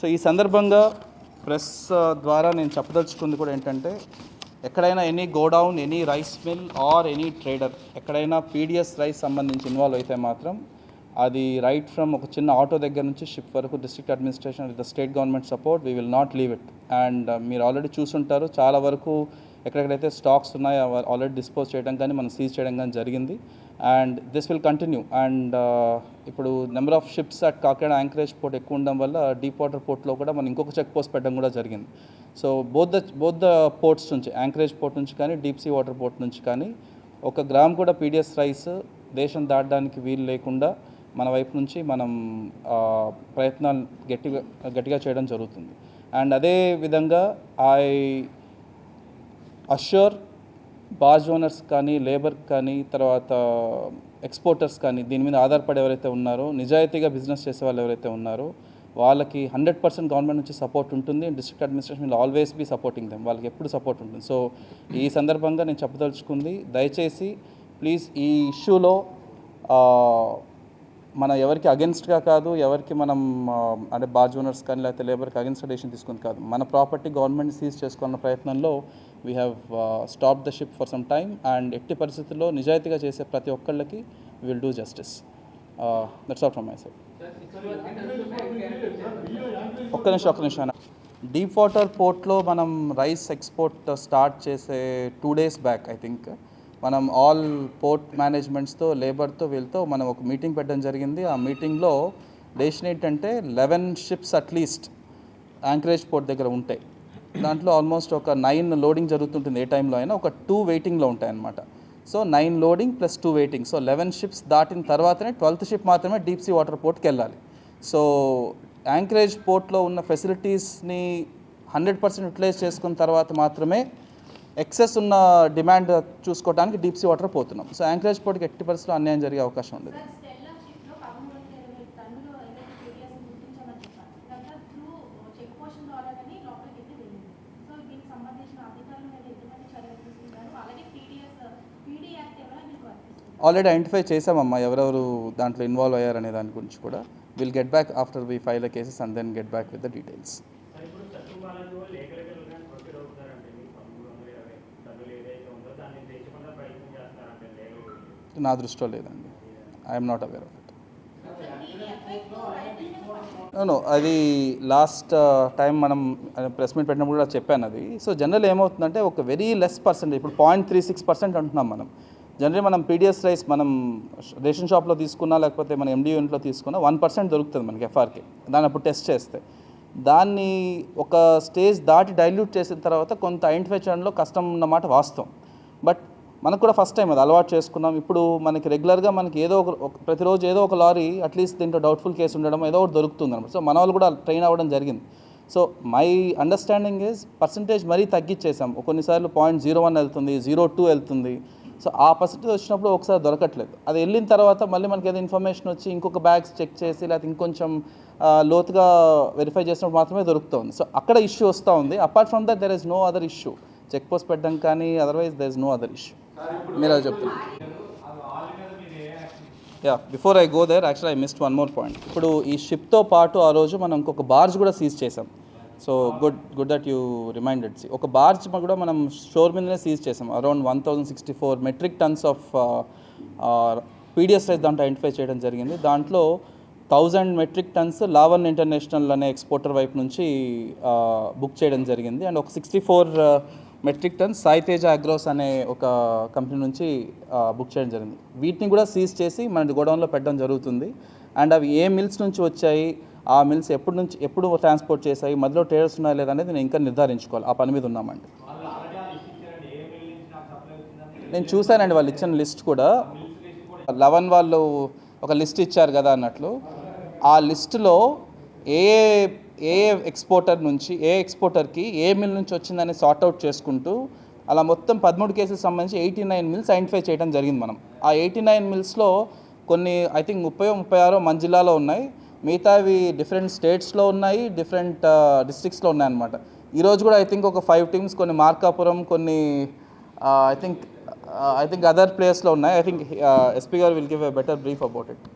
So ఈ సందర్భంగా press ద్వారా నేను చెప్పదలుచుకుంది కూడా ఏంటంటే, ఎక్కడైనా any godown, any rice mill or any trader ఎక్కడైనా పీడిఎస్ రైస్ సంబంధించి ఇన్వాల్వ్ అయితే మాత్రం అది రైట్ ఫ్రమ్ ఒక చిన్న ఆటో దగ్గర నుంచి షిప్ వరకు district administration with the state government support we will not leave it. And మీరు ఆల్రెడీ చూసుంటారు, చాలా వరకు ఎక్కడెక్కడైతే స్టాక్స్ ఉన్నాయో ఆల్రెడీ డిస్పోజ్ చేయడం కానీ మనం సీజ్ చేయడం కానీ జరిగింది. And this will continue. And ఇప్పుడు number of ships at Kakinada anchorage port ఎక్కువ ఉండడం వల్ల డీప్ వాటర్ పోర్ట్లో కూడా మనం ఇంకొక చెక్ పోస్ట్ పెట్టడం కూడా జరిగింది. సో బోత్ ద పోర్ట్స్ నుంచి, యాంకరేజ్ పోర్ట్ నుంచి కానీ డీప్ సీ వాటర్ పోర్ట్ నుంచి కానీ 1 గ్రామ్ కూడా పీడిఎస్ రైస్ దేశం దాటడానికి వీలు లేకుండా మన వైపు నుంచి మనం ప్రయత్నాలు గట్టిగా చేయడం జరుగుతుంది. అండ్ అదే విధంగా ఐ అష్యూర్ బార్జ్ ఓనర్స్ కానీ, లేబర్ కానీ, తర్వాత ఎక్స్పోర్టర్స్ కానీ, దీని మీద ఆధారపడి ఎవరైతే ఉన్నారో, నిజాయితీగా బిజినెస్ చేసే వాళ్ళు ఎవరైతే ఉన్నారో వాళ్ళకి 100% గవర్నమెంట్ నుంచి సపోర్ట్ ఉంటుంది. District administration will always be supporting them. వాళ్ళకి ఎప్పుడు సపోర్ట్ ఉంటుంది. సో ఈ సందర్భంగా నేను చెప్పదలుచుకుంది, దయచేసి ప్లీజ్ ఈ ఇష్యూలో మనం ఎవరికి అగెన్స్ట్గా కాదు, ఎవరికి మనం అంటే బార్జ్ ఓనర్స్ కానీ లేకపోతే లేబర్కి అగెన్స్ట్ డెసిషన్ తీసుకుని కాదు, మన ప్రాపర్టీ గవర్నమెంట్ సీజ్ చేసుకున్న ప్రయత్నంలో we have stop the ship for some time. And ఎట్టి పరిస్థితుల్లో నిజాయితీగా చేసే ప్రతి ఒక్కళ్ళకి will do justice. That's all from my side. ఒక్క నిమిషం. డీప్ వాటర్ పోర్ట్లో మనం రైస్ ఎక్స్పోర్ట్ స్టార్ట్ చేసే 2 days బ్యాక్ ఐ థింక్ మనం ఆల్ పోర్ట్ మేనేజ్మెంట్స్తో, లేబర్తో, వీళ్ళతో మనం ఒక మీటింగ్ పెట్టడం జరిగింది. ఆ మీటింగ్లో డెసిషన్ ఏంటంటే 11 షిప్స్ అట్లీస్ట్ యాంకరేజ్ పోర్ట్ దగ్గర ఉంటాయి. దాంట్లో ఆల్మోస్ట్ ఒక 9 లోడింగ్ జరుగుతుంటుంది ఏ టైంలో అయినా, ఒక 2 వెయిటింగ్లో ఉంటాయన్నమాట. So 9 loading plus 2 waiting. So 11 ships దాటిన తర్వాతనే 12th షిప్ మాత్రమే డీప్ సీ వాటర్ పోర్ట్కి వెళ్ళాలి. సో యాంకరేజ్ పోర్ట్లో ఉన్న ఫెసిలిటీస్ని 100% యూటిలైజ్ చేసుకున్న తర్వాత మాత్రమే ఎక్సెస్ ఉన్న డిమాండ్ చూసుకోవడానికి డీప్ సీ వాటర్ పోతున్నాం. సో యాంకరేజ్ పోర్ట్కి ఎట్టి పరిస్థితుల్లో అన్యాయం జరిగే అవకాశం ఉండదు. ఆల్రెడీ ఐడెంటిఫై చేసామమ్మా ఎవరెవరు దాంట్లో ఇన్వాల్వ్ అయ్యారనే దాని గురించి కూడా. Will get back after we file the cases and then get back with the details. నా దృష్టిలో లేదండి. I'm not aware of it. No, అది లాస్ట్ టైం మనం ప్రెస్ మీట్ పెట్టినప్పుడు కూడా చెప్పాను అది. సో జనరల్ ఏమవుతుందంటే ఒక వెరీ లెస్ పర్సెంటేజ్, ఇప్పుడు 0.36% అంటున్నాం మనం. జనరల్లీ మనం పీడిఎస్ రైస్ మనం రేషన్ షాప్లో తీసుకున్నా లేకపోతే మన ఎండి యూనిట్లో తీసుకున్నా 1% దొరుకుతుంది మనకి ఎఫ్ఆర్కి. దాన్ని అప్పుడు టెస్ట్ చేస్తే దాన్ని ఒక స్టేజ్ దాటి డైల్యూట్ చేసిన తర్వాత కొంత ఐడెంటిఫై చేయడంలో కష్టం ఉన్నమాట వాస్తవం. బట్ మనకు కూడా ఫస్ట్ టైం అది అలవాటు చేసుకున్నాం. ఇప్పుడు మనకి రెగ్యులర్గా మనకి ఏదో ఒక ప్రతిరోజు ఏదో ఒక లారీ అట్లీస్ట్ దీంట్లో డౌట్ఫుల్ కేసు ఉండడం ఏదో ఒకటి దొరుకుతుంది అనమాట. సో మన వాళ్ళు కూడా ట్రైన్ అవ్వడం జరిగింది. So my understanding is percentage మరీ తగ్గించేసాం. కొన్నిసార్లు 0.01 వెళ్తుంది, 0.2 వెళ్తుంది. సో ఆ పర్సంటేజ్ వచ్చినప్పుడు ఒకసారి దొరకట్లేదు. అది వెళ్ళిన తర్వాత మళ్ళీ మనకి ఏదో ఇన్ఫర్మేషన్ వచ్చి ఇంకొక బ్యాగ్స్ చెక్ చేసి లేకపోతే ఇంకొంచెం లోతుగా వెరిఫై చేసినప్పుడు మాత్రమే దొరుకుతుంది. సో అక్కడ ఇష్యూ వస్తూ ఉంది. Apart from that there is no other issue. Check post పెట్టడం కానీ otherwise there is no other issue. మీరు అది చెప్తున్నారు. Before I go there actually I missed one more point. ఇప్పుడు ఈ షిప్తో పాటు ఆ రోజు మనం ఇంకొక బార్జ్ కూడా సీజ్ చేసాం. So good that you reminded. ఒక బార్జ్ కూడా మనం షోర్ మీదనే సీజ్ చేసాం. Around 1064 metric tons of PDS rice దాంట్లో ఐడెంటిఫై చేయడం జరిగింది. దాంట్లో 1000 మెట్రిక్ టన్స్ లావన్ ఇంటర్నేషనల్ అనే ఎక్స్పోర్టర్ వైపు నుంచి బుక్ చేయడం జరిగింది. అండ్ ఒక 64 మెట్రిక్ టన్స్ సాయితేజ అగ్రోస్ అనే ఒక కంపెనీ నుంచి బుక్ చేయడం జరిగింది. వీటిని కూడా సీజ్ చేసి మన గోడౌన్లో పెట్టడం జరుగుతుంది. అండ్ అవి ఏ మిల్స్ నుంచి వచ్చాయి, ఆ మిల్స్ ఎప్పుడు ట్రాన్స్పోర్ట్ చేశాయి, మధ్యలో ట్రేడర్స్ ఉన్నాయా లేదా అనేది నేను ఇంకా నిర్ధారించుకోవాలి. ఆ పని మీద ఉన్నామండి. నేను చూశానండి వాళ్ళు ఇచ్చిన లిస్ట్ కూడా. 11 వాళ్ళు ఒక లిస్ట్ ఇచ్చారు కదా అన్నట్లు, ఆ లిస్టులో ఏ ఎక్స్పోర్టర్ నుంచి ఏ ఎక్స్పోర్టర్కి ఏ మిల్ నుంచి వచ్చిందని సార్ట్అవుట్ చేసుకుంటూ అలా మొత్తం 13 కేసులకు సంబంధించి 89 మిల్స్ ఐడెంటిఫై చేయడం జరిగింది మనం. ఆ 89 మిల్స్లో కొన్ని ఐ థింక్ 36 మన జిల్లాలో ఉన్నాయి, మిగతావి డిఫరెంట్ స్టేట్స్లో ఉన్నాయి, డిఫరెంట్ డిస్ట్రిక్ట్స్లో ఉన్నాయన్నమాట. ఈరోజు కూడా ఐ థింక్ ఒక 5 టీమ్స్ కొన్ని మార్కాపురం, కొన్ని ఐ థింక్ అదర్ ప్లేస్లో ఉన్నాయి. ఐ థింక్ ఎస్పీ గారు will give a better brief about it.